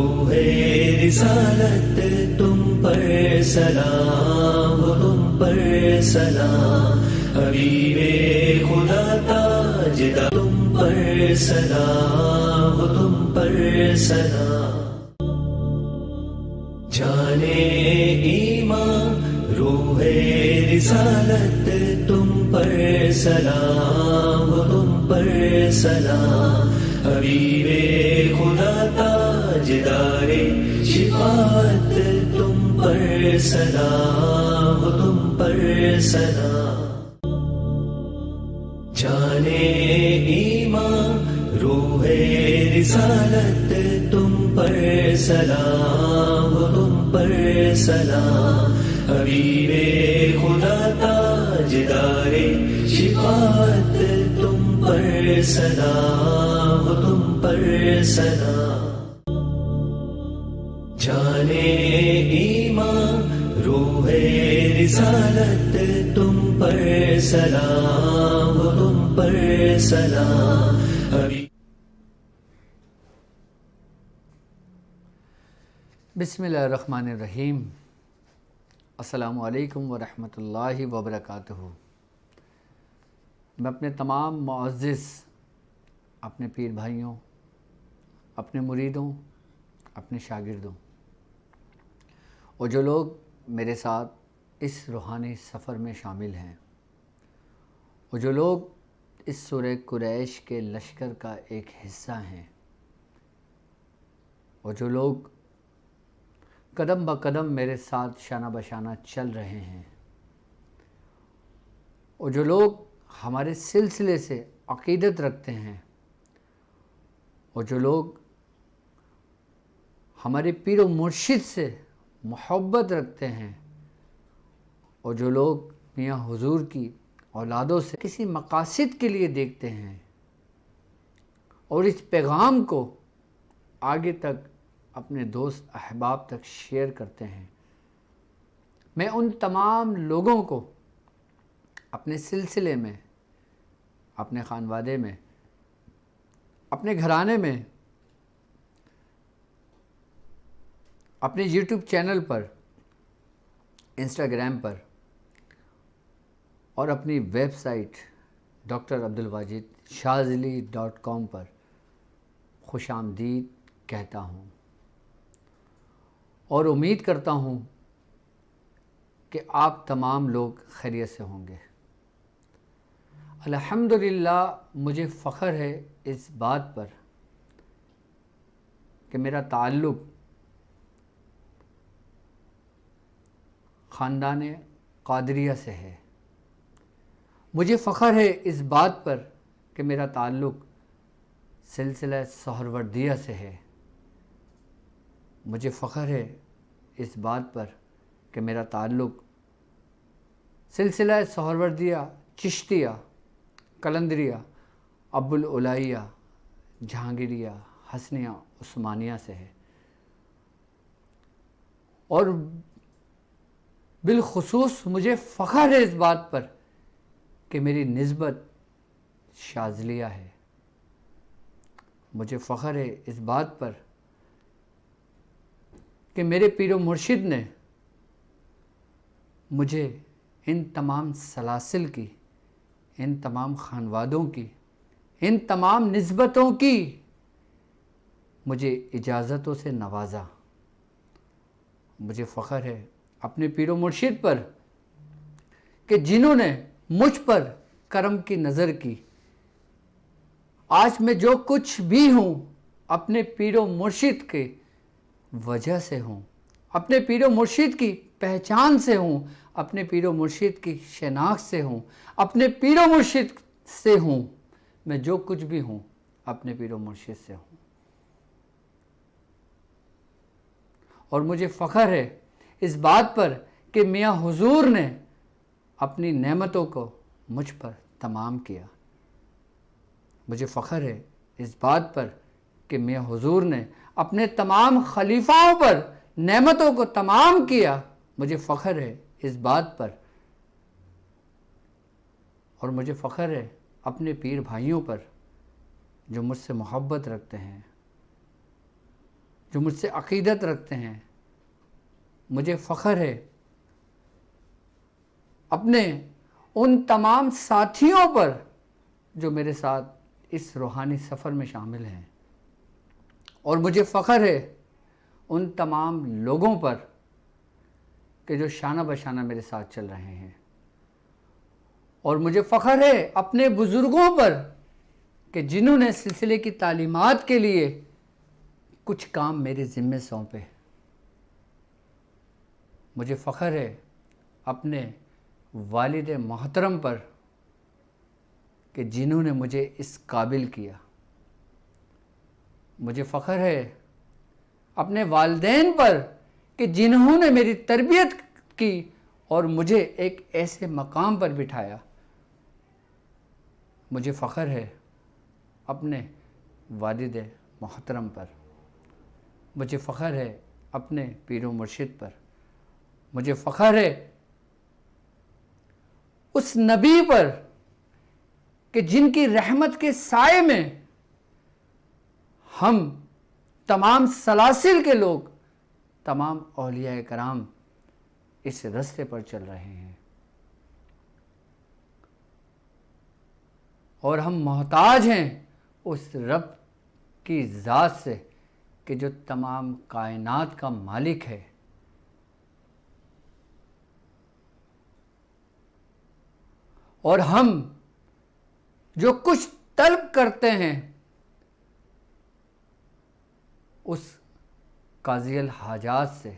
روح رسالت تم پر سلام ہو، تم پر سلام، حبیب خدا تاجدار تم پر سلام ہو، تم پر سلام، جانے ایمان روح رسالت تم پر سلام ہو، تم پر سلام، حبیب خدا تاجدار شفاعت تم پر سلام ہو، تم پر سلام، جانے ایمان روح رسالت تم پر سلام ہو، تم پر سلام، حبیب خدا تاجدار شفاعت تم پر سلام ہو، تم پر سلام، جانے ایمان روح رسالت تم پر سلام ہو، تم پر سلام، بسم اللہ الرحمن الرحیم۔ السلام علیکم ورحمۃ اللہ وبرکاتہ۔ میں اپنے تمام معزز اپنے پیر بھائیوں، اپنے مریدوں، اپنے شاگردوں اور جو لوگ میرے ساتھ اس روحانی سفر میں شامل ہیں اور جو لوگ اس سورہ قریش کے لشکر کا ایک حصہ ہیں اور جو لوگ قدم بہ قدم میرے ساتھ شانہ بشانہ چل رہے ہیں اور جو لوگ ہمارے سلسلے سے عقیدت رکھتے ہیں اور جو لوگ ہمارے پیر و مرشد سے محبت رکھتے ہیں اور جو لوگ میاں حضور کی اولادوں سے کسی مقاصد کے لیے دیکھتے ہیں اور اس پیغام کو آگے تک اپنے دوست احباب تک شیئر کرتے ہیں، میں ان تمام لوگوں کو اپنے سلسلے میں، اپنے خانوادے میں، اپنے گھرانے میں، اپنے یوٹیوب چینل پر، انسٹاگرام پر اور اپنی ویب سائٹ drabdulwajidshazili.com پر خوش آمدید کہتا ہوں اور امید کرتا ہوں کہ آپ تمام لوگ خیریت سے ہوں گے۔ الحمدللہ مجھے فخر ہے اس بات پر کہ میرا تعلق خاندان قادریہ سے ہے۔ مجھے فخر ہے اس بات پر کہ میرا تعلق سلسلہ سہروردیہ سے ہے۔ مجھے فخر ہے اس بات پر کہ میرا تعلق سلسلہ سہروردیہ چشتیہ، قلندریہ، ابوالعلیہ، جہانگیریہ، حسنیہ، عثمانیہ سے ہے، اور بالخصوص مجھے فخر ہے اس بات پر کہ میری نسبت شاذلیہ ہے۔ مجھے فخر ہے اس بات پر کہ میرے پیر و مرشد نے مجھے ان تمام سلاسل کی، ان تمام خانوادوں کی، ان تمام نسبتوں کی مجھے اجازتوں سے نوازا۔ مجھے فخر ہے اپنے پیر و مرشد پر کہ جنہوں نے مجھ پر کرم کی نظر کی۔ آج میں جو کچھ بھی ہوں اپنے پیر و مرشد کے وجہ سے ہوں، اپنے پیر و مرشد کی پہچان سے ہوں، اپنے پیر و مرشد کی شناخت سے ہوں، اپنے پیر و مرشد سے ہوں۔ میں جو کچھ بھی ہوں اپنے پیر و مرشد سے ہوں، اور مجھے فخر ہے اس بات پر کہ میاں حضور نے اپنی نعمتوں کو مجھ پر تمام کیا۔ مجھے فخر ہے اس بات پر کہ میاں حضور نے اپنے تمام خلیفاؤں پر نعمتوں کو تمام کیا۔ مجھے فخر ہے اس بات پر، اور مجھے فخر ہے اپنے پیر بھائیوں پر جو مجھ سے محبت رکھتے ہیں، جو مجھ سے عقیدت رکھتے ہیں، مجھے فخر ہے اپنے ان تمام ساتھیوں پر جو میرے ساتھ اس روحانی سفر میں شامل ہیں، اور مجھے فخر ہے ان تمام لوگوں پر کہ جو شانہ بشانہ میرے ساتھ چل رہے ہیں، اور مجھے فخر ہے اپنے بزرگوں پر کہ جنہوں نے سلسلے کی تعلیمات کے لیے کچھ کام میرے ذمے سونپے۔ مجھے فخر ہے اپنے والد محترم پر کہ جنہوں نے مجھے اس قابل کیا۔ مجھے فخر ہے اپنے والدین پر کہ جنہوں نے میری تربیت کی اور مجھے ایک ایسے مقام پر بٹھایا۔ مجھے فخر ہے اپنے والد محترم پر۔ مجھے فخر ہے اپنے پیر و مرشد پر۔ مجھے فخر ہے اس نبی پر کہ جن کی رحمت کے سائے میں ہم تمام سلاسل کے لوگ، تمام اولیاء کرام اس رستے پر چل رہے ہیں، اور ہم محتاج ہیں اس رب کی ذات سے کہ جو تمام کائنات کا مالک ہے۔ اور ہم جو کچھ طلب کرتے ہیں اس قاضی الحاجات سے،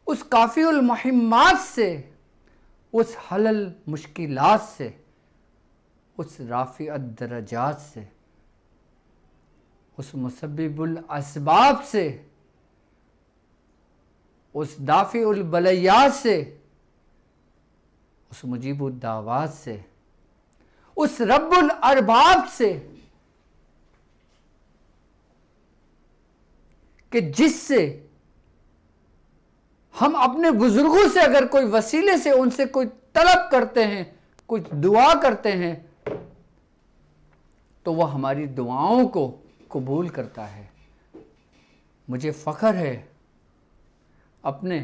اس کافی المحمات سے، اس حل المشکلات سے، اس رافع الدرجات سے، اس مسبب الاسباب سے، اس دافع البلیات سے، اس مجیب الدعوات سے، اس رب الارباب سے کہ جس سے ہم اپنے بزرگوں سے اگر کوئی وسیلے سے ان سے کوئی طلب کرتے ہیں، کچھ دعا کرتے ہیں، تو وہ ہماری دعاؤں کو قبول کرتا ہے۔ مجھے فخر ہے اپنے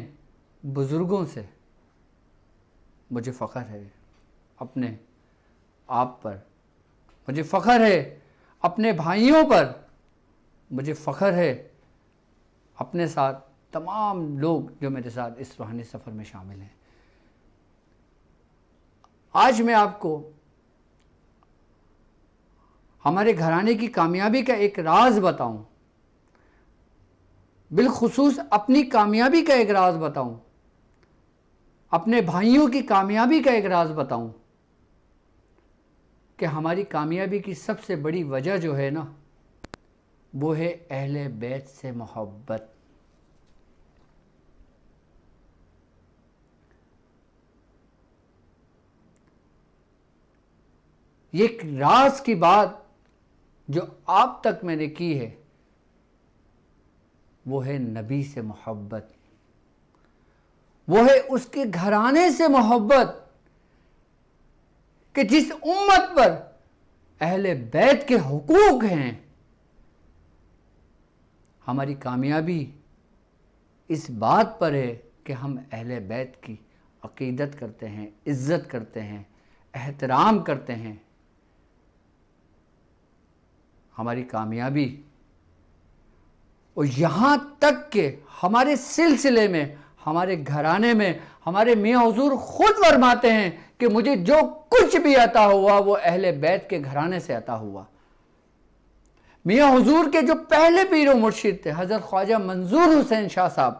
بزرگوں سے، مجھے فخر ہے اپنے آپ پر، مجھے فخر ہے اپنے بھائیوں پر، مجھے فخر ہے اپنے ساتھ تمام لوگ جو میرے ساتھ اس روحانی سفر میں شامل ہیں۔ آج میں آپ کو ہمارے گھرانے کی کامیابی کا ایک راز بتاؤں، بالخصوص اپنی کامیابی کا ایک راز بتاؤں، اپنے بھائیوں کی کامیابی کا ایک راز بتاؤں کہ ہماری کامیابی کی سب سے بڑی وجہ جو ہے نا، وہ ہے اہل بیت سے محبت۔ یہ ایک راز کی بات جو آپ تک میں نے کی ہے، وہ ہے نبی سے محبت، وہ ہے اس کے گھرانے سے محبت کہ جس امت پر اہل بیت کے حقوق ہیں۔ ہماری کامیابی اس بات پر ہے کہ ہم اہل بیت کی عقیدت کرتے ہیں، عزت کرتے ہیں، احترام کرتے ہیں۔ ہماری کامیابی، اور یہاں تک کہ ہمارے سلسلے میں، ہمارے گھرانے میں ہمارے میاں حضور خود فرماتے ہیں کہ مجھے جو کچھ بھی عطا ہوا وہ اہل بیت کے گھرانے سے عطا ہوا۔ میاں حضور کے جو پہلے پیر و مرشد تھے حضرت خواجہ منظور حسین شاہ صاحب،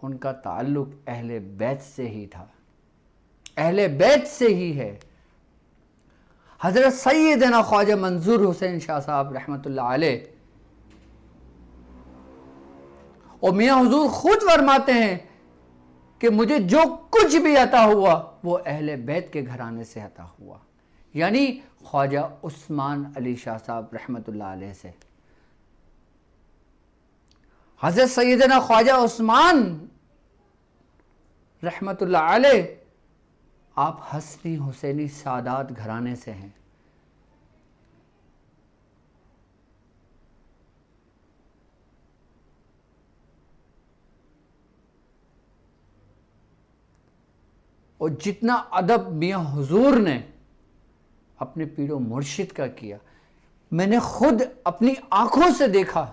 ان کا تعلق اہل بیت سے ہی تھا، اہل بیت سے ہی ہے۔ حضرت سیدنا خواجہ منظور حسین شاہ صاحب رحمۃ اللہ علیہ، اور میاں حضور خود فرماتے ہیں کہ مجھے جو کچھ بھی عطا ہوا وہ اہل بیت کے گھرانے سے عطا ہوا، یعنی خواجہ عثمان علی شاہ صاحب رحمۃ اللہ علیہ سے۔ حضرت سیدنا خواجہ عثمان رحمۃ اللہ علیہ، آپ حسنی حسینی سادات گھرانے سے ہیں۔ اور جتنا ادب میاں حضور نے اپنے پیر و مرشد کا کیا، میں نے خود اپنی آنکھوں سے دیکھا،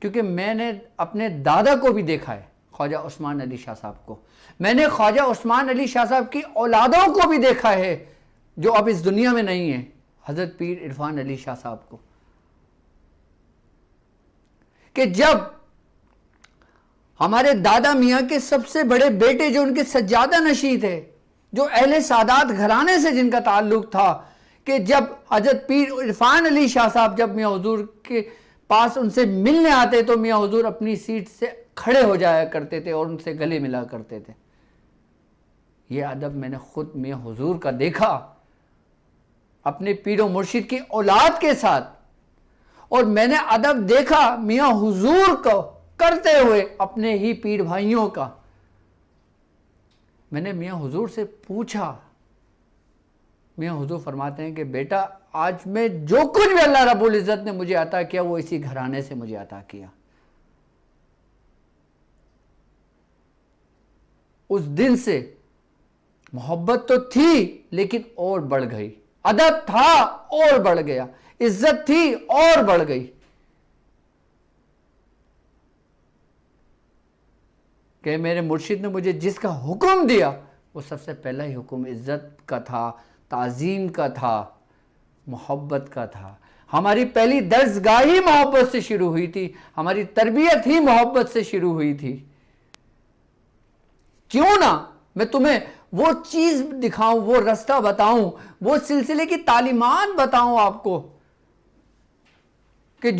کیونکہ میں نے اپنے دادا کو بھی دیکھا ہے، خواجہ عثمان علی شاہ صاحب کو، میں نے خواجہ عثمان علی شاہ صاحب کی اولادوں کو بھی دیکھا ہے جو اب اس دنیا میں نہیں ہیں، حضرت پیر عرفان علی شاہ صاحب کو، کہ جب ہمارے دادا میاں کے سب سے بڑے بیٹے جو ان کے سجادہ نشین تھے، جو اہل سادات گھرانے سے جن کا تعلق تھا، کہ جب حضرت پیر عرفان علی شاہ صاحب جب میاں حضور کے پاس ان سے ملنے آتے تو میاں حضور اپنی سیٹ سے کھڑے ہو جایا کرتے تھے اور ان سے گلے ملا کرتے تھے۔ یہ ادب میں نے خود میاں حضور کا دیکھا اپنے پیر و مرشد کی اولاد کے ساتھ، اور میں نے ادب دیکھا میاں حضور کو کرتے ہوئے اپنے ہی پیر بھائیوں کا۔ میں نے میاں حضور سے پوچھا، میاں حضور فرماتے ہیں کہ بیٹا آج میں جو کچھ بھی اللہ رب العزت نے مجھے عطا کیا وہ اسی گھرانے سے مجھے عطا کیا۔ اس دن سے محبت تو تھی لیکن اور بڑھ گئی، ادب تھا اور بڑھ گیا، عزت تھی اور بڑھ گئی، کہ میرے مرشد نے مجھے جس کا حکم دیا وہ سب سے پہلا ہی حکم عزت کا تھا، تعظیم کا تھا، محبت کا تھا۔ ہماری پہلی درسگاہ ہی محبت سے شروع ہوئی تھی، ہماری تربیت ہی محبت سے شروع ہوئی تھی۔ کیوں نہ میں تمہیں وہ چیز دکھاؤں، وہ رستہ بتاؤں، وہ سلسلے کی تعلیمات بتاؤں آپ کو، کہ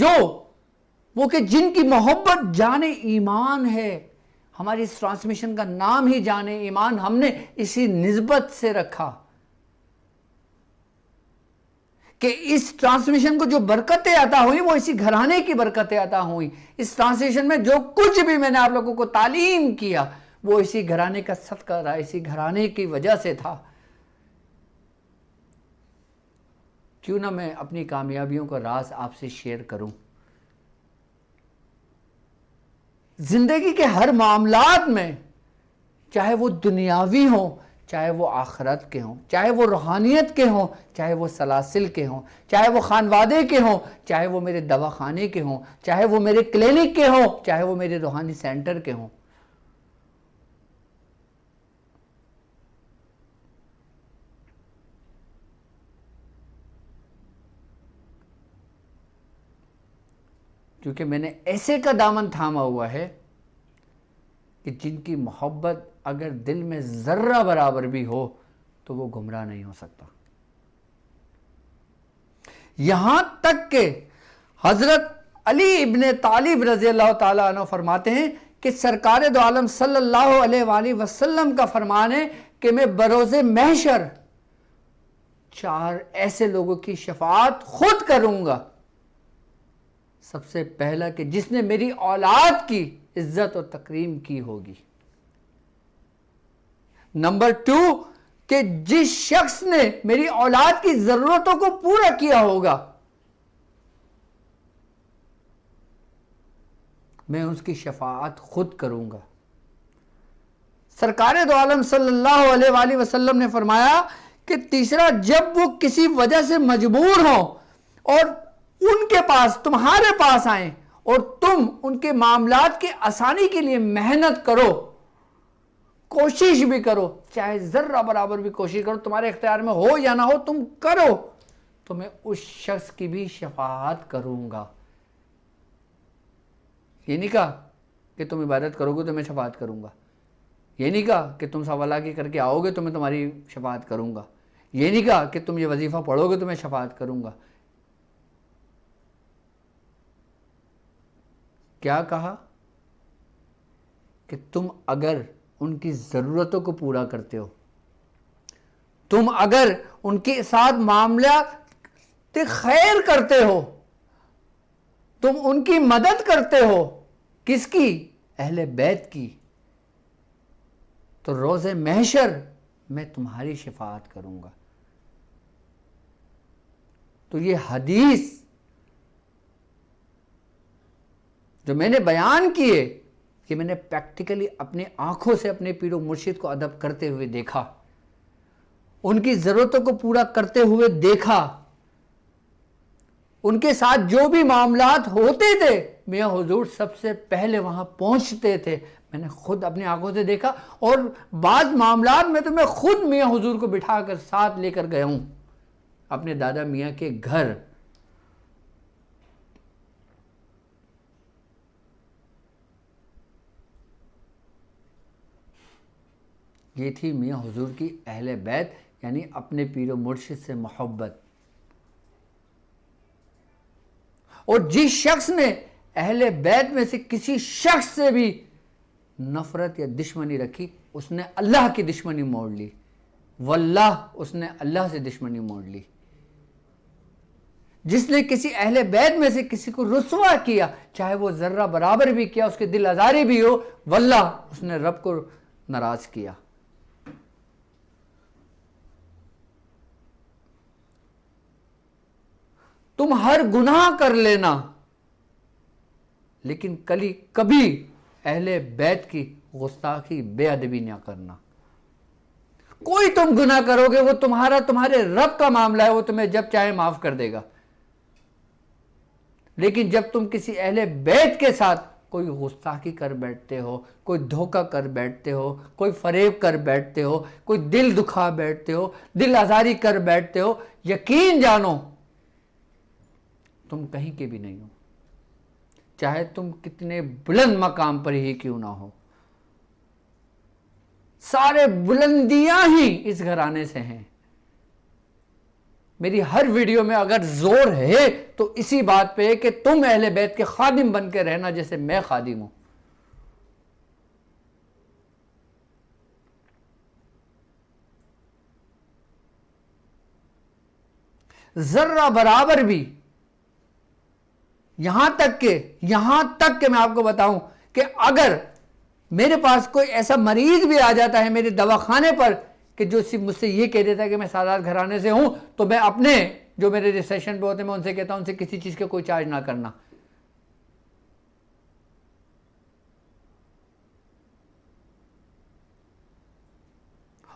کہ جن کی محبت جان ایمان ہے۔ ہماری اس ٹرانسمیشن کا نام ہی جان ایمان ہم نے اسی نسبت سے رکھا کہ اس ٹرانسمیشن کو جو برکتیں عطا ہوئی وہ اسی گھرانے کی برکتیں عطا ہوئی۔ اس ٹرانسمیشن میں جو کچھ بھی میں نے آپ لوگوں کو تعلیم کیا وہ اسی گھرانے کا صدقہ رہا، اسی گھرانے کی وجہ سے تھا۔ کیوں نہ میں اپنی کامیابیوں کا راز آپ سے شیئر کروں۔ زندگی کے ہر معاملات میں، چاہے وہ دنیاوی ہوں، چاہے وہ آخرت کے ہوں، چاہے وہ روحانیت کے ہوں، چاہے وہ سلاسل کے ہوں، چاہے وہ خانوادے کے ہوں، چاہے وہ میرے دواخانے کے ہوں، چاہے وہ میرے کلینک کے ہوں، چاہے وہ میرے روحانی سینٹر کے ہوں، کیونکہ میں نے ایسے کا دامن تھاما ہوا ہے کہ جن کی محبت اگر دل میں ذرہ برابر بھی ہو تو وہ گمراہ نہیں ہو سکتا۔ یہاں تک کہ حضرت علی ابن طالب رضی اللہ تعالیٰ عنہ فرماتے ہیں کہ سرکار دو عالم صلی اللہ علیہ وآلہ وسلم کا فرمان ہے کہ میں بروز محشر 4 ایسے لوگوں کی شفاعت خود کروں گا۔ سب سے پہلا کہ جس نے میری اولاد کی عزت و تکریم کی ہوگی۔ نمبر 2 کہ جس شخص نے میری اولاد کی ضرورتوں کو پورا کیا ہوگا، میں اس کی شفاعت خود کروں گا۔ سرکار دو عالم صلی اللہ علیہ وآلہ وسلم نے فرمایا کہ تیسرا، جب وہ کسی وجہ سے مجبور ہوں اور ان کے پاس تمہارے پاس آئیں اور تم ان کے معاملات کی آسانی کے لیے محنت کرو، کوشش بھی کرو، چاہے ذرہ برابر بھی کوشش کرو، تمہارے اختیار میں ہو یا نہ ہو تم کرو، تو میں اس شخص کی بھی شفاعت کروں گا۔ یہ نہیں کہا کہ تم عبادت کرو گے تو میں شفاعت کروں گا، یہ نہیں کہا کہ تم سوالہ کر کے آؤ گے تو میں تمہاری شفاعت کروں گا، یہ نہیں کہا کہ تم یہ وظیفہ پڑھو گے تو میں شفاعت کروں گا۔ کیا کہا کہ تم اگر ان کی ضرورتوں کو پورا کرتے ہو، تم اگر ان کے ساتھ معاملات خیر کرتے ہو، تم ان کی مدد کرتے ہو، کس کی؟ اہل بیت کی، تو روز محشر میں تمہاری شفاعت کروں گا۔ تو یہ حدیث جو میں نے بیان کیے کہ میں نے پریکٹیکلی اپنی آنکھوں سے اپنے پیر و مرشد کو ادب کرتے ہوئے دیکھا، ان کی ضرورتوں کو پورا کرتے ہوئے دیکھا، ان کے ساتھ جو بھی معاملات ہوتے تھے میاں حضور سب سے پہلے وہاں پہنچتے تھے، میں نے خود اپنی آنکھوں سے دیکھا، اور بعض معاملات میں تو میں خود میاں حضور کو بٹھا کر ساتھ لے کر گیا ہوں اپنے دادا میاں کے گھر۔ یہ تھی میاں حضور کی اہل بیت، یعنی اپنے پیر و مرشد سے محبت۔ اور جس شخص نے اہل بیت میں سے کسی شخص سے بھی نفرت یا دشمنی رکھی، اس نے اللہ کی دشمنی موڑ لی، واللہ اس نے اللہ سے دشمنی موڑ لی۔ جس نے کسی اہل بیت میں سے کسی کو رسوا کیا، چاہے وہ ذرہ برابر بھی کیا، اس کے دل آزاری بھی ہو، واللہ اس نے رب کو ناراض کیا۔ تم ہر گناہ کر لینا، لیکن کبھی اہل بیت کی گستاخی بے ادبی نہ کرنا۔ کوئی تم گناہ کرو گے وہ تمہارے رب کا معاملہ ہے، وہ تمہیں جب چاہے معاف کر دے گا، لیکن جب تم کسی اہل بیت کے ساتھ کوئی گستاخی کر بیٹھتے ہو، کوئی دھوکہ کر بیٹھتے ہو، کوئی فریب کر بیٹھتے ہو، کوئی دل دکھا بیٹھتے ہو، دل آزاری کر بیٹھتے ہو، یقین جانو تم کہیں کے بھی نہیں ہو، چاہے تم کتنے بلند مقام پر ہی کیوں نہ ہو۔ سارے بلندیاں ہی اس گھرانے سے ہیں۔ میری ہر ویڈیو میں اگر زور ہے تو اسی بات پہ کہ تم اہل بیت کے خادم بن کے رہنا جیسے میں خادم ہوں۔ ذرہ برابر بھی، یہاں تک کہ میں آپ کو بتاؤں کہ اگر میرے پاس کوئی ایسا مریض بھی آ جاتا ہے میرے دواخانے پر کہ جو مجھ سے یہ کہہ دیتا ہے کہ میں سادات گھرانے سے ہوں، تو میں اپنے جو میرے ریسیشن پہ ہوتے ہیں میں ان سے کہتا ہوں ان سے کسی چیز کا کوئی چارج نہ کرنا۔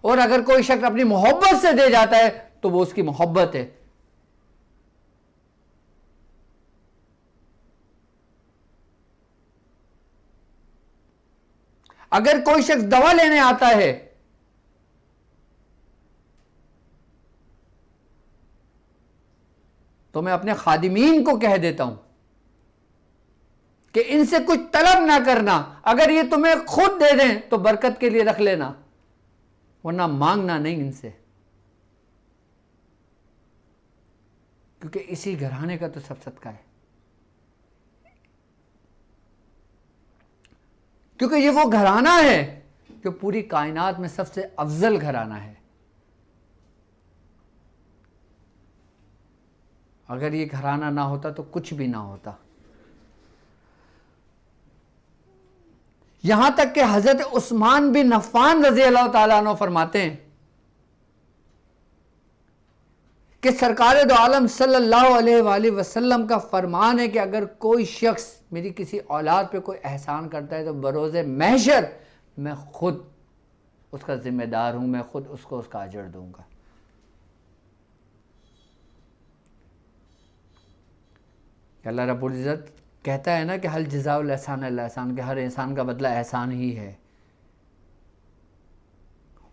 اور اگر کوئی شخص اپنی محبت سے دے جاتا ہے تو وہ اس کی محبت ہے۔ اگر کوئی شخص دوا لینے آتا ہے تو میں اپنے خادمین کو کہہ دیتا ہوں کہ ان سے کچھ طلب نہ کرنا، اگر یہ تمہیں خود دے دیں تو برکت کے لیے رکھ لینا، ورنہ مانگنا نہیں ان سے، کیونکہ اسی گھرانے کا تو سب صدقہ ہے، کیونکہ یہ وہ گھرانہ ہے جو پوری کائنات میں سب سے افضل گھرانہ ہے۔ اگر یہ گھرانہ نہ ہوتا تو کچھ بھی نہ ہوتا۔ یہاں تک کہ حضرت عثمان بن عفان رضی اللہ تعالیٰ عنہ فرماتے ہیں کہ سرکار دو عالم صلی اللہ علیہ وآلہ وسلم کا فرمان ہے کہ اگر کوئی شخص میری کسی اولاد پہ کوئی احسان کرتا ہے تو بروز محشر میں خود اس کا ذمہ دار ہوں، میں خود اس کو اس کا اجر دوں گا۔ کہ اللہ رب العزت کہتا ہے نا کہ حل جزاء الاحسان الا احسان، کہ ہر احسان کا بدلہ احسان ہی ہے،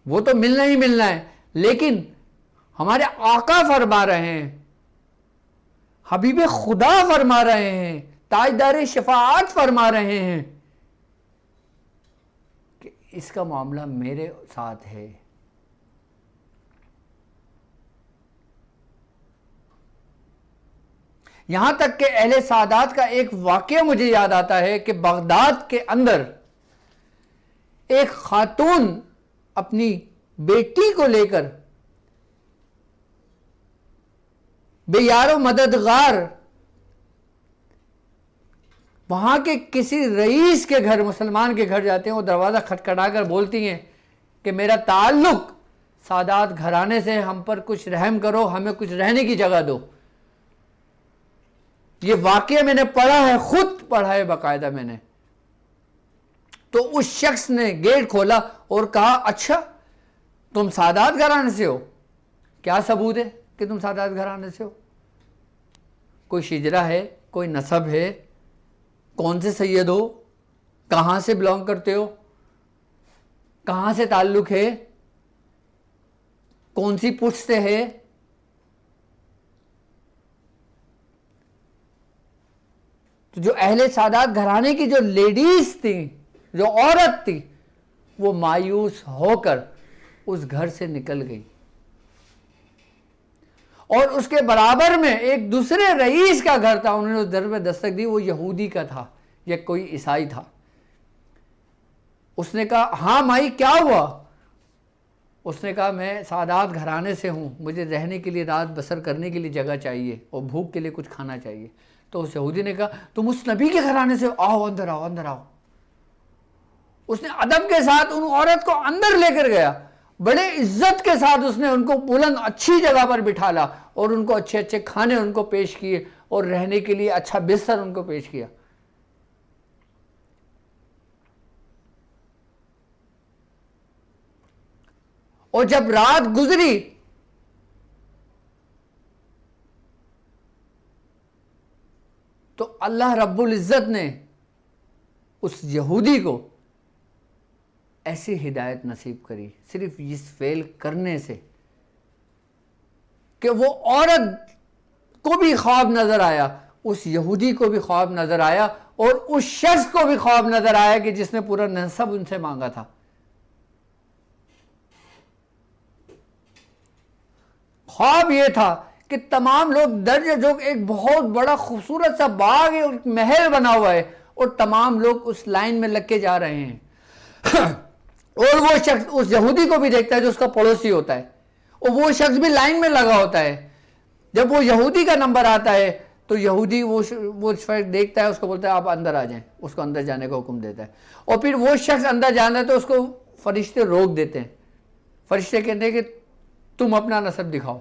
وہ تو ملنا ہی ملنا ہے، لیکن ہمارے آقا فرما رہے ہیں، حبیب خدا فرما رہے ہیں، تاجدار شفاعت فرما رہے ہیں کہ اس کا معاملہ میرے ساتھ ہے۔ یہاں تک کہ اہل سعادات کا ایک واقعہ مجھے یاد آتا ہے کہ بغداد کے اندر ایک خاتون اپنی بیٹی کو لے کر بے یار و مددگار وہاں کے کسی رئیس کے گھر، مسلمان کے گھر جاتے ہیں، وہ دروازہ کھٹکھٹا کر بولتی ہیں کہ میرا تعلق سادات گھرانے سے، ہم پر کچھ رحم کرو، ہمیں کچھ رہنے کی جگہ دو۔ یہ واقعہ میں نے پڑھا ہے، خود پڑھا ہے باقاعدہ میں نے، تو اس شخص نے گیٹ کھولا اور کہا اچھا تم سادات گھرانے سے ہو؟ کیا ثبوت ہے کہ تم سادات گھرانے سے ہو؟ کوئی شجرہ ہے، کوئی نسب ہے، کون سے سید ہو، کہاں سے بلانگ کرتے ہو، کہاں سے تعلق ہے، کون سی پشت سے ہے؟ تو جو اہل سادات گھرانے کی جو لیڈیز تھیں، جو عورت تھی، وہ مایوس ہو کر اس گھر سے نکل گئی، اور اس کے برابر میں ایک دوسرے رئیس کا گھر تھا، انہوں نے اس در پہ دستک دی، وہ یہودی کا تھا یا کوئی عیسائی تھا۔ اس نے کہا ہاں مائی کیا ہوا؟ اس نے کہا میں سادات گھرانے سے ہوں، مجھے رہنے کے لیے، رات بسر کرنے کے لیے جگہ چاہیے اور بھوک کے لیے کچھ کھانا چاہیے۔ تو اس یہودی نے کہا تم اس نبی کے گھرانے سے آؤ، اندر آؤ، اندر آؤ۔ اس نے ادب کے ساتھ ان عورت کو اندر لے کر گیا، بڑے عزت کے ساتھ اس نے ان کو بلند اچھی جگہ پر بٹھالا اور ان کو اچھے اچھے کھانے ان کو پیش کیے اور رہنے کے لیے اچھا بستر ان کو پیش کیا۔ اور جب رات گزری تو اللہ رب العزت نے اس یہودی کو ایسی ہدایت نصیب کری صرف اس فعل کرنے سے کہ وہ عورت کو بھی خواب نظر آیا، اس یہودی کو بھی خواب نظر آیا، اور اس شخص کو بھی خواب نظر آیا کہ جس نے پورا نسب ان سے مانگا تھا۔ خواب یہ تھا کہ تمام لوگ درج جو ایک بہت بڑا خوبصورت سا باغ ہے، ایک محل بنا ہوا ہے، اور تمام لوگ اس لائن میں لگ کے جا رہے ہیں اور وہ شخص اس یہودی کو بھی دیکھتا ہے جو اس کا پڑوسی ہوتا ہے، اور وہ شخص بھی لائن میں لگا ہوتا ہے۔ جب وہ یہودی کا نمبر آتا ہے تو یہودی وہ شخص دیکھتا ہے، اس کو بولتا ہے آپ اندر آ جائیں، اس کو اندر جانے کا حکم دیتا ہے، اور پھر وہ شخص اندر جانا ہے تو اس کو فرشتے روک دیتے ہیں۔ فرشتے کہتے ہیں کہ تم اپنا نسب دکھاؤ،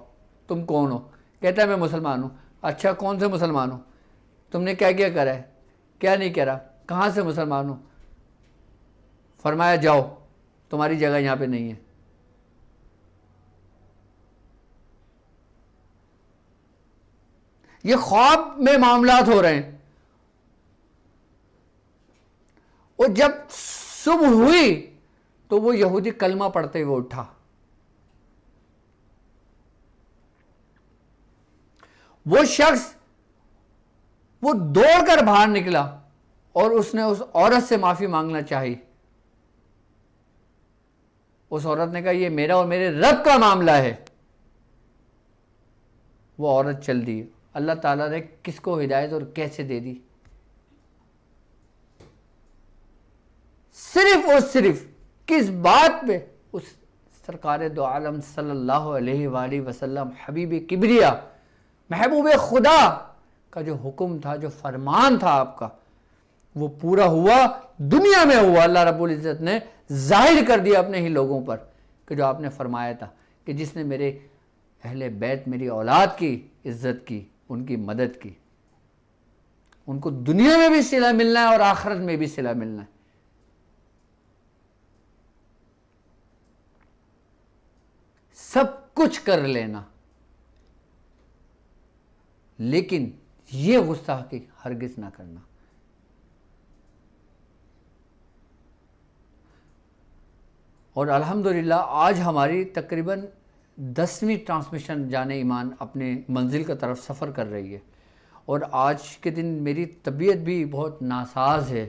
تم کون ہو؟ کہتا ہے میں مسلمان ہوں۔ اچھا کون سے مسلمان ہو؟ تم نے کیا کیا کرا ہے؟ کیا نہیں کرا؟ کہاں سے مسلمان ہو؟ فرمایا جاؤ، تمہاری جگہ یہاں پہ نہیں ہے۔ یہ خواب میں معاملات ہو رہے ہیں، اور جب صبح ہوئی تو وہ یہودی کلمہ پڑھتے ہوئے اٹھا۔ وہ شخص وہ دوڑ کر باہر نکلا اور اس نے اس عورت سے معافی مانگنا چاہی۔ اس عورت نے کہا یہ میرا اور میرے رب کا معاملہ ہے۔ وہ عورت چل دی۔ اللہ تعالیٰ نے کس کو ہدایت اور کیسے دے دی؟ صرف اور صرف کس بات پہ؟ اس سرکار دو عالم صلی اللہ علیہ وآلہ وسلم حبیب کبریا محبوب خدا کا جو حکم تھا، جو فرمان تھا آپ کا، وہ پورا ہوا، دنیا میں ہوا۔ اللہ رب العزت نے ظاہر کر دیا اپنے ہی لوگوں پر کہ جو آپ نے فرمایا تھا کہ جس نے میرے اہل بیت، میری اولاد کی عزت کی، ان کی مدد کی، ان کو دنیا میں بھی صلہ ملنا ہے اور آخرت میں بھی صلہ ملنا ہے۔ سب کچھ کر لینا، لیکن یہ گستاخی ہرگز نہ کرنا۔ اور الحمدللہ آج ہماری تقریباً 10ویں ٹرانسمیشن جان ایمان اپنے منزل کا طرف سفر کر رہی ہے، اور آج کے دن میری طبیعت بھی بہت ناساز ہے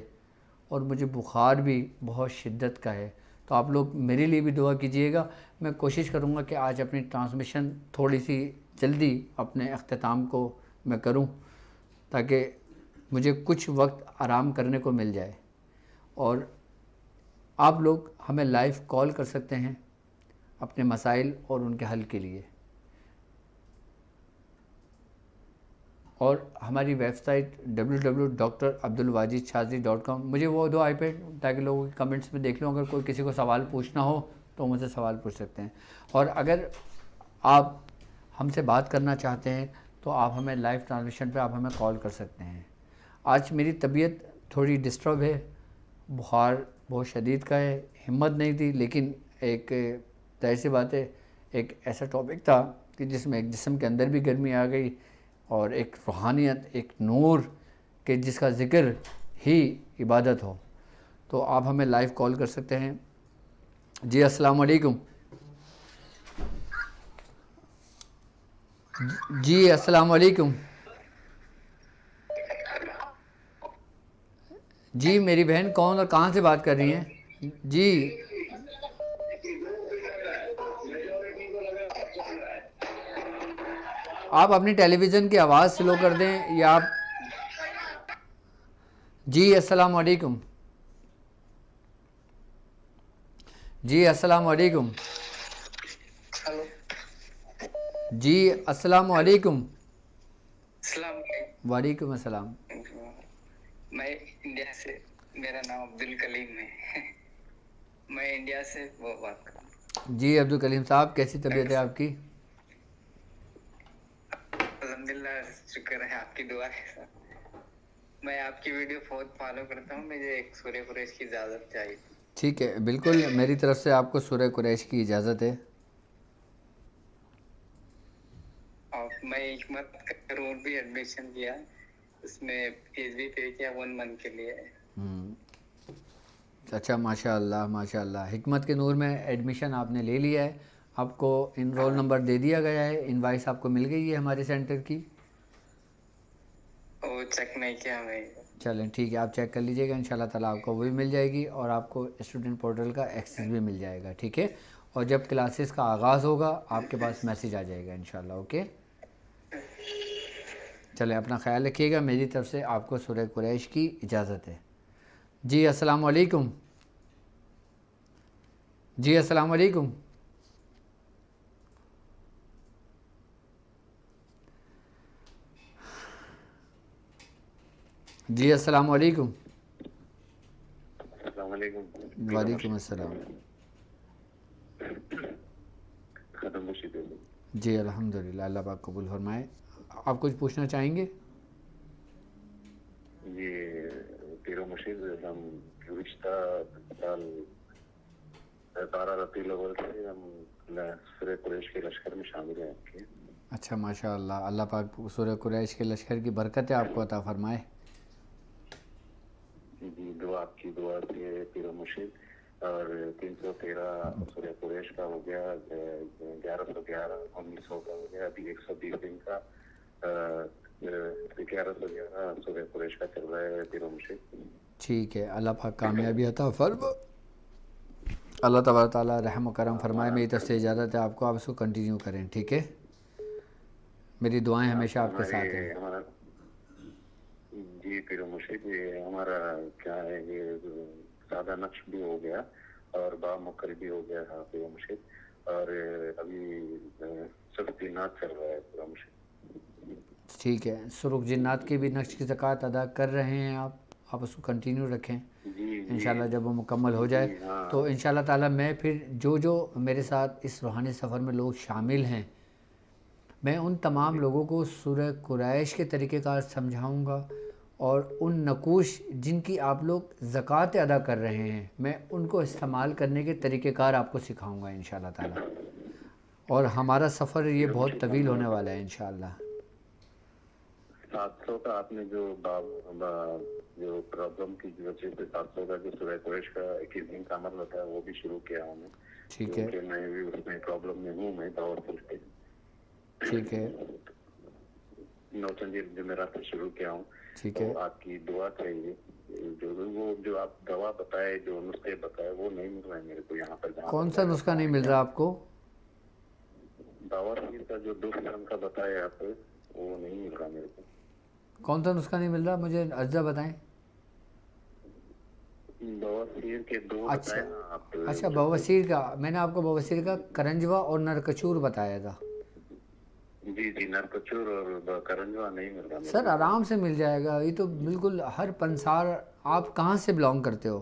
اور مجھے بخار بھی بہت شدت کا ہے۔ تو آپ لوگ میرے لیے بھی دعا کیجئے گا۔ میں کوشش کروں گا کہ آج اپنی ٹرانسمیشن تھوڑی سی جلدی اپنے اختتام کو میں کروں، تاکہ مجھے کچھ وقت آرام کرنے کو مل جائے۔ اور آپ لوگ ہمیں لائیو کال کر سکتے ہیں اپنے مسائل اور ان کے حل کے لیے، اور ہماری ویب سائٹ www.drabdulwajidshazili.com۔ مجھے وہ دو iPad تاکہ لوگوں کے کمنٹس میں دیکھ لوں، اگر کوئی کسی کو سوال پوچھنا ہو تو مجھ سے سوال پوچھ سکتے ہیں۔ اور اگر آپ ہم سے بات کرنا چاہتے ہیں تو آپ ہمیں لائیو ٹرانسمیشن پہ آپ ہمیں کال کر سکتے ہیں۔ آج میری طبیعت تھوڑی ڈسٹرب ہے، بخار بہت شدید کا ہے، ہمت نہیں تھی، لیکن ایک ظاہر سی بات ہے ایک ایسا ٹاپک تھا کہ جس میں ایک جسم کے اندر بھی گرمی آ گئی اور ایک روحانیت، ایک نور کہ جس کا ذکر ہی عبادت ہو. تو آپ ہمیں لائیو کال کر سکتے ہیں. جی السلام علیکم. جی السلام علیکم. جی میری بہن کون اور کہاں سے بات کر رہی ہیں؟ جی آپ اپنی ٹیلی ویژن کی آواز سلو کر دیں یا آپ. جی السلام علیکم. جی السلام علیکم. ہلو. جی السلام علیکم. السلام علیکم. وعلیکم السلام. میں انڈیا سے، میرا نام عبدالکلیم ہے. میں انڈیا سے وہ بات کر رہا ہوں. جی عبدالکلیم صاحب، کیسی طبیعت ہے آپ کی؟ الحمدللہ، شکر ہے آپ کی دعا ہے سر. میں آپ کی ویڈیو بہت فالو کرتا ہوں. مجھے ایک سورہ قریش کی اجازت چاہیے تھی. ٹھیک ہے، بالکل میری طرف سے آپ کو سورہ قریش کی اجازت ہے. اور میں حکمت کا روم بھی ایڈمیشن کیا، اس میں فیس بھی پے کیا 1 منتھ کے لیے. اچھا، ماشاء اللہ ماشاء اللہ. حکمت کے نور میں ایڈمیشن آپ نے لے لیا ہے، آپ کو رول نمبر دے دیا گیا ہے، انوائس آپ کو مل گئی ہے ہمارے سینٹر کی. وہ چیک نہیں کیا میں. چلیں ٹھیک ہے، آپ چیک کر لیجیے گا، ان شاء اللہ تعالیٰ آپ کو وہ بھی مل جائے گی اور آپ کو اسٹوڈنٹ پورٹل کا ایکسیس بھی مل جائے گا. ٹھیک ہے، اور جب کلاسز کا آغاز ہوگا آپ کے پاس میسیج آ جائے گا انشاءاللہ. اوکے، چلیں اپنا خیال رکھیے گا. میری طرف سے آپ کو سورہ قریش کی اجازت ہے. جی السلام علیکم. جی السلام علیکم. جی السلام علیکم. السلام علیکم. وعلیکم السلام. ختم مشید. جی الحمدللہ، اللہ پاک قبول فرمائے. آپ کچھ پوچھنا چاہیں گے؟ یہ پیرو مشید، ہم گزشتہ سال 12 ربیع الاول سے ہم سورہ قریش کے لشکر میں شامل ہیں آپ کے. اچھا ماشاء اللہ، اللہ پاک سورہ قریش کے لشکر کی برکتیں آپ کو عطا فرمائے. جی دعا، آپ کی دعا سے پیرو مشید. اور 313 سورہ قریش کا ہو گیا، 1111 1900 کا ہو گیا، ابھی 120 دن کا 1111 سورہ قریش کا چل رہا ہے پیرو مشید. ٹھیک ہے، اللہ پاک کامیابی عطا فرمائے. اللہ تبارک تعالیٰ رحم و کرم فرمائے. میری طرف سے اجازت ہے، آپ کو، آپ اس کو کنٹینیو کریں. ٹھیک ہے، میری دعائیں ہمیشہ آپ کے ساتھ ہیں. جی پیرو مرشد، یہ ہمارا کیا ہے، یہ سادہ نقش بھی ہو گیا اور با مکر بھی ہو گیا ہے پیرو مرشد. اور ابھی صرف جنات چل رہا ہے پیرو مرشد. ٹھیک ہے، سرخ جنات کے بھی نقش کی زکوٰۃ ادا کر رہے ہیں آپ اس کو کنٹینیو رکھیں. انشاءاللہ جب وہ مکمل ہو جائے تو انشاءاللہ تعالیٰ میں پھر جو میرے ساتھ اس روحانی سفر میں لوگ شامل ہیں، میں ان تمام لوگوں کو سورہ قریش کے طریقہ کار سمجھاؤں گا، اور ان نقوش جن کی آپ لوگ زکوٰۃ ادا کر رہے ہیں میں ان کو استعمال کرنے کے طریقہ کار آپ کو سکھاؤں گا انشاءاللہ تعالیٰ. اور ہمارا سفر یہ بہت طویل ہونے والا ہے انشاءاللہ. 700 کا آپ نے جو پرابلم کی وجہ سے 700 کا جو سورہ قریش کا 21 دن کا عمل ہوتا ہے وہ بھی شروع کیا ہوں میں. ٹھیک ہے، کیونکہ میں بھی اس میں پرابلم میں ہوں. میں دعوت سے ٹھیک ہے، نوچندی جمعرات سے شروع کیا ہوں. ٹھیک ہے. تو آپ کی دعا چاہیے. جو آپ دوا بتائے، جو نسخے بتائے، وہ نہیں مل رہے میرے کو یہاں پر. کون سا نسخہ نہیں مل رہا آپ کو؟ دعوت کا جو 2 قسم کا بتایا آپ، وہ نہیں مل رہا میرے کو. کون سا نسخہ نہیں مل رہا، مجھے اجزا بتائیں. بواسیر کے 2 بتائے نا آپ. اچھا بواسیر کا، میں نے آپ کو بواسیر کا کرنجوا اور نرکچور بتایا تھا. جی نرکچور اور کرنجوا نہیں مل رہا. سر آرام سے مل جائے گا، یہ تو بالکل ہر پنسار. آپ کہاں سے بلانگ کرتے ہو؟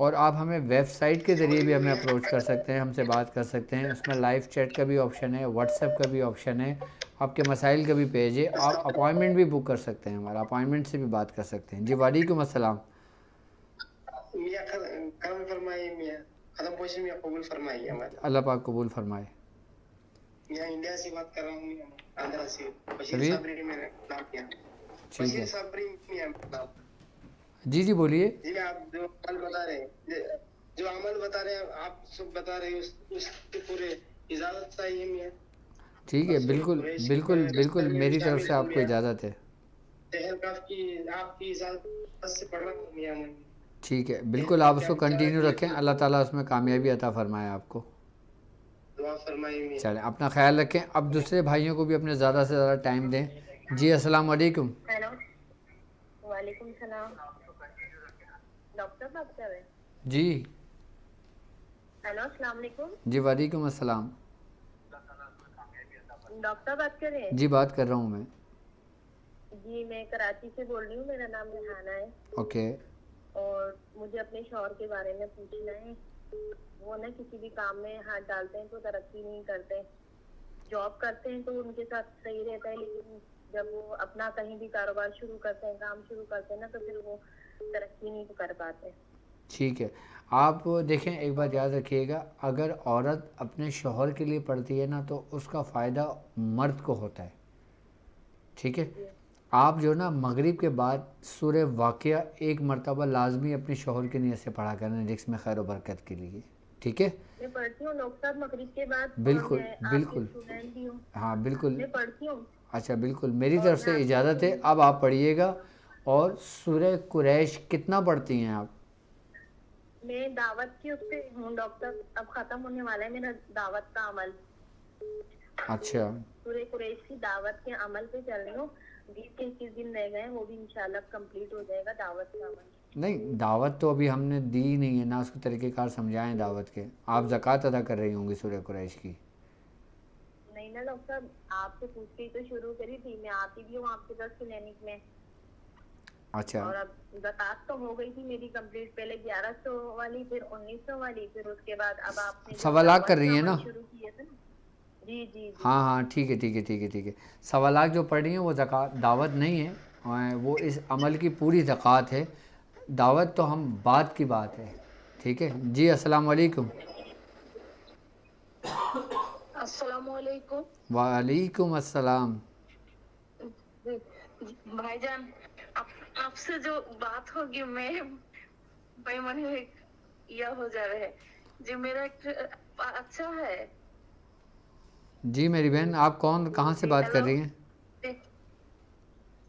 اور آپ ہمیں ویب سائٹ کے ذریعے بھی ہمیں اپروچ کر سکتے ہیں, ہم سے بات کر سکتے ہیں. اس میں لائیو چیٹ کا بھی آپشن ہے, واٹس ایپ کا بھی آپشن ہے, آپ کے مسائل کا بھی پیج ہے. آپ اپوائنٹمنٹ بھی بک کر سکتے ہیں, ہمارا اپوائنٹمنٹ سے بھی بات کر سکتے ہیں. جی وعلیکم السلام. میاں کرم فرمائیے, میاں ختم پوچھے, میاں قبول فرمائیے ہمارے. اللہ پاک قبول فرمائے. میاں انڈیا سے بات کر رہا ہوں, میاں آندھرا سے. بشیر طبیعت صابری میرا نام, میاں ٹھیک بشیر ہے. صابری میاں نام. جی جی بولیے. جی میں آپ جو عمل بتا رہے ہیں, جو عمل بتا رہے ہیں آپ سب بتا رہے ہیں, اس کے پورے اجازت چاہیے میاں. ٹھیک ہے, بالکل بالکل بالکل میری طرف سے آپ کو اجازت ہے. آپ کی اجازت سے پڑھ رہا ہوں میاں. ٹھیک ہے, بالکل آپ اس کو کنٹینیو رکھیں, اللہ تعالیٰ اس میں کامیابی عطا فرمائے آپ کو. دعا فرمائیے میاں. چلیں اپنا خیال رکھیں. اب دوسرے بھائیوں کو بھی اپنے زیادہ سے زیادہ ٹائم دیں. جی السلام علیکم. ہیلو, وعلیکم السلام. ڈاکٹر بات کر رہے ہیں؟ جی. ہیلو, السلام علیکم. جی وعلیکم السلام. ڈاکٹر بات کر رہے ہیں؟ جی بات کر رہا ہوں میں. جی میں کراچی سے بول رہی ہوں, میرا نام ریحانہ ہے. اوکے. اور مجھے اپنے شوہر کے بارے میں پوچھنا ہے. وہ نا کسی بھی کام میں ہاتھ ڈالتے ہیں تو ترقی نہیں کرتے. جاب کرتے ہیں تو ان کے ساتھ صحیح رہتا ہے, لیکن جب وہ اپنا کہیں بھی کاروبار شروع کرتے ہیں, کام شروع کرتے ہیں نا, تو پھر وہ ترقی نہیں کر پاتے. ٹھیک ہے, آپ دیکھیں ایک بات یاد رکھیے گا, اگر عورت اپنے شوہر کے لیے پڑھتی ہے نا تو اس کا فائدہ مرد کو ہوتا ہے. ٹھیک ہے, آپ جو نا مغرب کے بعد سورہ واقعہ ایک مرتبہ لازمی اپنے شوہر کے نیت سے پڑھا کریں, رزق میں خیر و برکت کے لیے. ٹھیک ہے, میں پڑھتی ہوں ڈاکٹر صاحب مغرب کے بعد. بالکل بالکل, ہاں بالکل. میں پڑھتی ہوں. اچھا بالکل, میری طرف سے اجازت ہے. اب آپ پڑھیے گا. اور سورہ قریش کتنا پڑھتی ہیں آپ؟ میں دعوت کی اس پہ ہوں ڈاکٹر, اب ختم ہونے والا ہے میرا دعوت کا عمل. اچھا, سورہ قریش کی دعوت کے عمل پہ چل رہی ہوں. 20-21 دن رہ گئے, وہ بھی انشاءاللہ کمپلیٹ ہو جائے گا دعوت کا عمل. نہیں دعوت تو ابھی ہم نے دی نہیں ہے نا, اس کو طریقہ کار سمجھائیں دعوت کے. آپ زکوٰۃ ادا کر رہی ہوں گی سورہ قریش کی. نہیں نا ڈاکٹر صاحب, آپ سے پوچھ کے ہی تو شروع کری تھی. میں آتی بھی ہوں آپ کے پاس کلینک میں. اچھا, اور اب زکوٰۃ تو ہو گئی تھی میری کمپلیٹ, پہلے 1100 والی, پھر 1900 والی, پھر اس کے بعد اب آپ نے 1.25 لاکھ کر رہی ہیں نا؟ شروع کیے تھے نا. جی جی. ہاں ہاں ٹھیک ہے ٹھیک ہے ٹھیک ہے ٹھیک ہے. 1.25 لاکھ جو پڑھ رہی ہیں وہ زکوٰۃ دعوت نہیں ہے, وہ اس عمل کی پوری زکوٰۃ ہے. دعوت تو ہم بعد کی بات ہے. ٹھیک ہے. جی السلام علیکم. السلام علیکم. وعلیکم السلام. بھائی جان, آپ سے جو بات ہوگی میں من یہ ہو جا رہا ہے. جی میرا ایک اچھا ہے. جی میری بہن, آپ کون کہاں سے بات کر رہی ہیں؟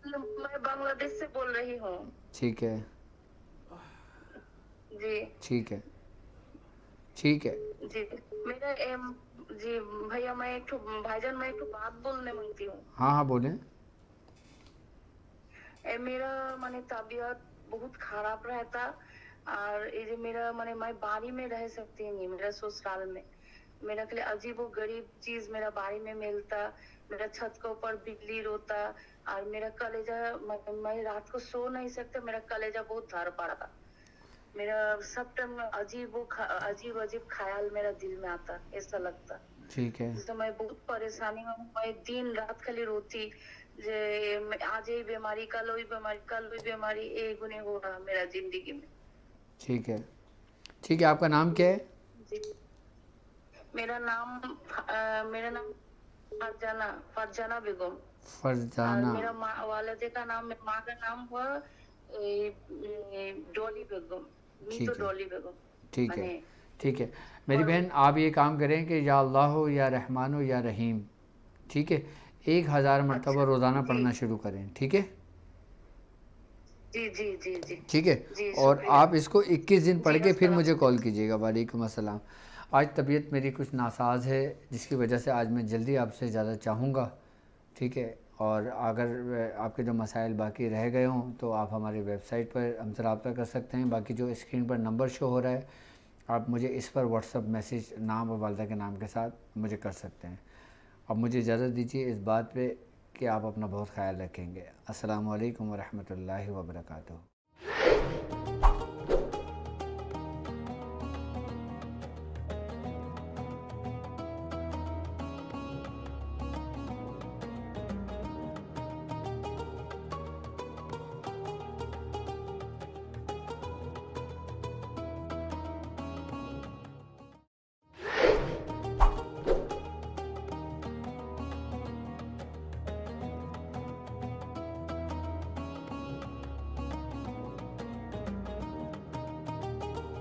میں بنگلہ دیش سے بول رہی ہوں. ٹھیک ہے. جی ٹھیک ہے ٹھیک ہے. جی میرا جی بھیا, میں ایک بھائی جان, میں ایک بات بولنے مانگتی ہوں. ہاں ہاں بولیں. میرا مانے طبیعت بہت خراب رہتا, اور یہ جو میرا مانے میں باری میں رہ سکتی نہیں, میرا سسرال میں میرا کے لیے عجیب و غریب چیز میرا باری میں ملتا. میرا چھت کے اوپر بجلی روتا, اور میرا کلیجہ, میں رات کو سو نہیں سکتا, میرا کلیجہ بہت دھڑ پڑتا. میرا سب ٹائم عجیب عجیب خیال میرا دل میں آتا, ایسا لگتا. ٹھیک ہے. تو میں بہت پریشانی میں ہوں, میں دن رات خالی روتی, آج یہ بیماری, کل وہی بیماری, کل وہی بیماری, ایک گنے ہو رہا میرا زندگی میں. ٹھیک ہے ٹھیک ہے. آپ کا نام کیا ہے؟ جی میرا نام فرجانہ بیگم. فرجانہ. میرا والدے کا نام, میری ماں کا نام ہوا ڈولی بیگم, میتو ڈولی بیگم. ٹھیک ہے ٹھیک ہے. میری بہن آپ یہ کام کریں کہ یا اللہ ہو یا رحمان ہو یا رحیم, ٹھیک ہے, 1000 مرتبہ روزانہ پڑھنا شروع کریں. ٹھیک ہے. جی جی جی جی ٹھیک ہے. اور آپ اس کو 21 دن پڑھ کے پھر مجھے کال کیجیے گا. وعلیکم السلام. آج طبیعت میری کچھ ناساز ہے, جس کی وجہ سے آج میں جلدی آپ سے زیادہ چاہوں گا. ٹھیک ہے. اور اگر آپ کے جو مسائل باقی رہ گئے ہوں تو آپ ہماری ویب سائٹ پر ہم سے رابطہ کر سکتے ہیں. باقی جو اسکرین پر نمبر شو ہو رہا ہے, آپ مجھے اس پر واٹس ایپ میسیج نام اور والدہ کے نام کے ساتھ مجھے کر سکتے ہیں. اب مجھے اجازت دیجیے اس بات پہ کہ آپ اپنا بہت خیال رکھیں گے. السلام علیکم ورحمۃ اللہ وبرکاتہ.